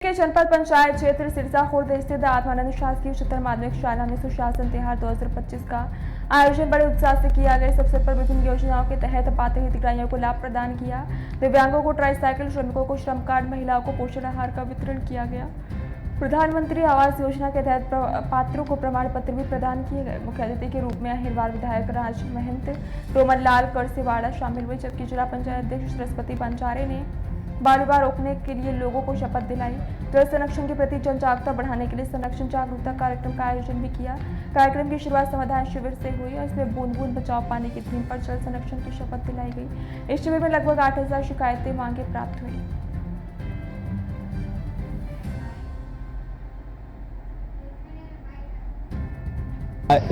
के जनपद पंचायत क्षेत्र सिरसा खुर्द स्थित आत्मानंद शासकीय उच्चतर माध्यमिक शाला में सुशासन त्योहार 2025 का आयोजन बड़े उत्साह से किया गया। इस अवसर पर विभिन्न योजनाओं के तहत पात्र हितग्राहियों को लाभ प्रदान किया। दिव्यांगों को ट्राईसाइकिल, श्रमिकों को श्रम कार्ड, महिलाओं को पोषण आहार का वितरण किया गया। प्रधानमंत्री आवास योजना के तहत पात्रों को प्रमाण पत्र भी प्रदान किए गए। मुख्य अतिथि के रूप में अहिरवार विधायक राज महंत, रोमन लाल करसेवाड़ा शामिल हुए, जबकि जिला पंचायत अध्यक्ष सरस्वती पंचारे ने बार बार रोकने के लिए लोगों को शपथ दिलाई। जल संरक्षण के प्रति जन जागरूकता बढ़ाने के लिए संरक्षण जागरूकता कार्यक्रम का आयोजन भी किया। कार्यक्रम की शुरुआत समाधान शिविर से हुई और इसमें बूंद बूंद बचाओ पानी की थीम पर जल संरक्षण की शपथ दिलाई गई। इस शिविर में लगभग 8000 शिकायतें मांगे प्राप्त हुई।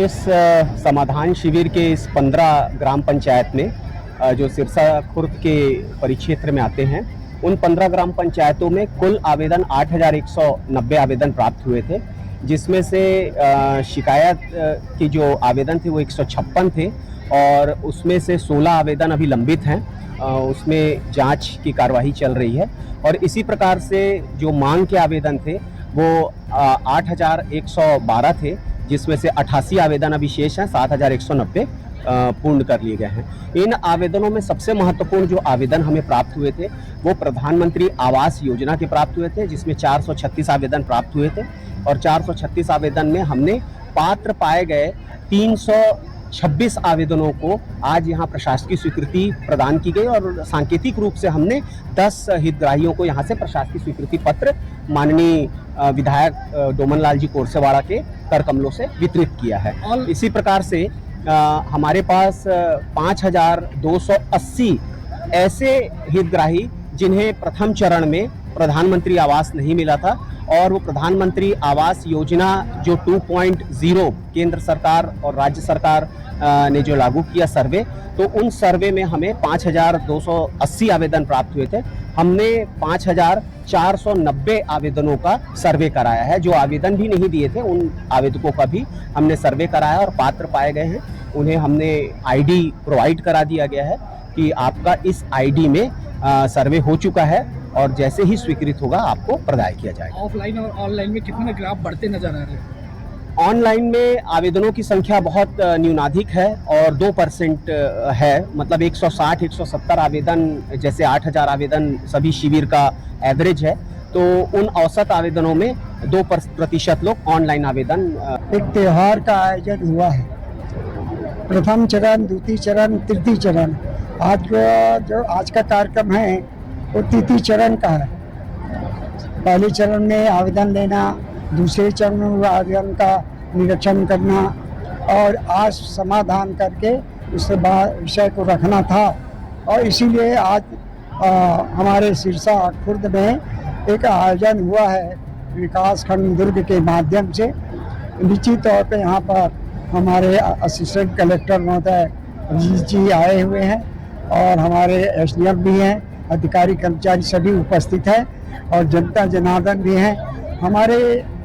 इस समाधान शिविर के इस 15 ग्राम पंचायत में जो सिरसा खुर्द के परिक्षेत्र में आते हैं, उन 15 ग्राम पंचायतों में कुल आवेदन 8190 आवेदन प्राप्त हुए थे, जिसमें से शिकायत की जो आवेदन थे वो 156 थे और उसमें से 16 आवेदन अभी लंबित हैं, उसमें जांच की कार्यवाही चल रही है। और इसी प्रकार से जो मांग के आवेदन थे वो 8112 थे, जिसमें से 88 आवेदन अभी शेष हैं, 7190 पूर्ण कर लिए गए हैं। इन आवेदनों में सबसे महत्वपूर्ण जो आवेदन हमें प्राप्त हुए थे वो प्रधानमंत्री आवास योजना के प्राप्त हुए थे, जिसमें 436 आवेदन प्राप्त हुए थे और 436 आवेदन में हमने पात्र पाए गए 326 आवेदनों को आज यहाँ प्रशासकीय स्वीकृति प्रदान की गई और सांकेतिक रूप से हमने 10 हितग्राहियों को यहाँ से प्रशासकीय स्वीकृति पत्र माननीय विधायक डोमन लाल जी कोरसेवाड़ा के कर कमलों से वितरित किया है। इसी प्रकार से हमारे पास 5280 ऐसे हितग्राही जिन्हें प्रथम चरण में प्रधानमंत्री आवास नहीं मिला था और वो प्रधानमंत्री आवास योजना जो 2.0 केंद्र सरकार और राज्य सरकार ने जो लागू किया सर्वे, तो उन सर्वे में हमें 5280 आवेदन प्राप्त हुए थे। हमने 5490 आवेदनों का सर्वे कराया है। जो आवेदन भी नहीं दिए थे उन आवेदकों का भी हमने सर्वे कराया और पात्र पाए गए हैं उन्हें हमने आईडी प्रोवाइड करा दिया गया है कि आपका इस आईडी में सर्वे हो चुका है और जैसे ही स्वीकृत होगा आपको प्रदान किया जाएगा। ऑफलाइन और ऑनलाइन में कितने ग्राफ बढ़ते नजर आ रहे हैं? ऑनलाइन में आवेदनों की संख्या बहुत न्यूनाधिक है और 2% है, मतलब 160-170 आवेदन, जैसे 8000 आवेदन सभी शिविर का एवरेज है, तो उन औसत आवेदनों में 2% लोग ऑनलाइन आवेदन। एक त्योहार का आयोजन हुआ है, प्रथम चरण, द्वितीय चरण, तृतीय चरण। आज का कार्यक्रम है वो तृतीय चरण का है। पहले चरण में आवेदन लेना, दूसरे चरण में आवेदन का निरीक्षण करना और आज समाधान करके उसके बाद विषय को रखना था। और इसीलिए आज हमारे सिरसा खुर्द में एक आयोजन हुआ है विकास खंड दुर्ग के माध्यम से। निश्चित तौर पे यहाँ पर हमारे असिस्टेंट कलेक्टर महोदय जी आए हुए हैं और हमारे एसडीएम भी हैं, अधिकारी कर्मचारी सभी उपस्थित हैं और जनता जनार्दन भी हैं। हमारे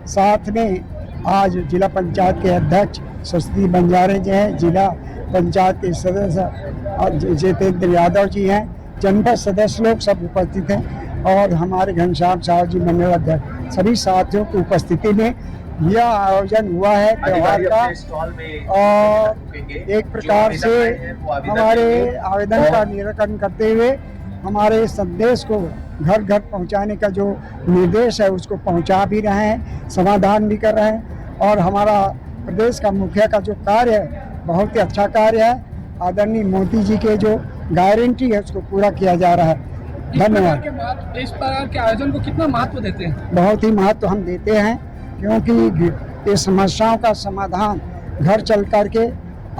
साथ में आज जिला पंचायत के अध्यक्ष सरस्वती बंजारे जी हैं, जिला पंचायत के सदस्य जितेंद्र यादव जी हैं, जनपद सदस्य लोग सब उपस्थित हैं और हमारे घनश्याम साहब जी मंडल अध्यक्ष, सभी साथियों की उपस्थिति में यह आयोजन हुआ है त्योहार का। और एक प्रकार से हमारे आवेदन का निराकरण करते हुए हमारे संदेश को घर घर पहुंचाने का जो निर्देश है उसको पहुंचा भी रहे हैं, समाधान भी कर रहे हैं और हमारा प्रदेश का मुखिया का जो कार्य है बहुत ही अच्छा कार्य है। आदरणीय मोदी जी के जो गारंटी है उसको पूरा किया जा रहा है। धन्यवाद। इस प्रकार के आयोजन को कितना महत्व देते हैं? बहुत ही महत्व हम देते हैं, क्योंकि ये समस्याओं का समाधान घर चल करके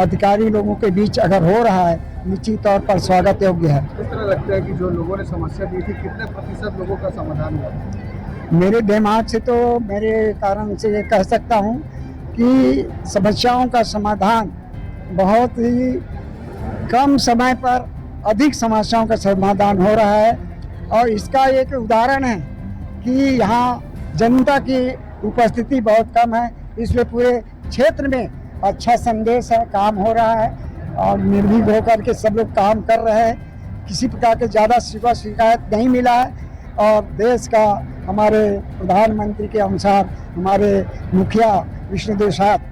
अधिकारी लोगों के बीच अगर हो रहा है, निश्चित तौर पर स्वागत योग्य है। किस तरह लगता है कि जो लोगों ने समस्या दी थी, कितने प्रतिशत लोगों का समाधान हुआ? मेरे दिमाग से तो मेरे कारण से ये कह सकता हूँ कि समस्याओं का समाधान बहुत ही कम समय पर अधिक समस्याओं का समाधान हो रहा है। और इसका एक उदाहरण है कि यहाँ जनता की उपस्थिति बहुत कम है, इसलिए पूरे क्षेत्र में अच्छा संदेश है, काम हो रहा है और निर्भीक होकर के सब लोग काम कर रहे हैं। किसी प्रकार के ज़्यादा शिकायत नहीं मिला है और देश का हमारे प्रधानमंत्री के अनुसार हमारे मुखिया विष्णुदेव साहब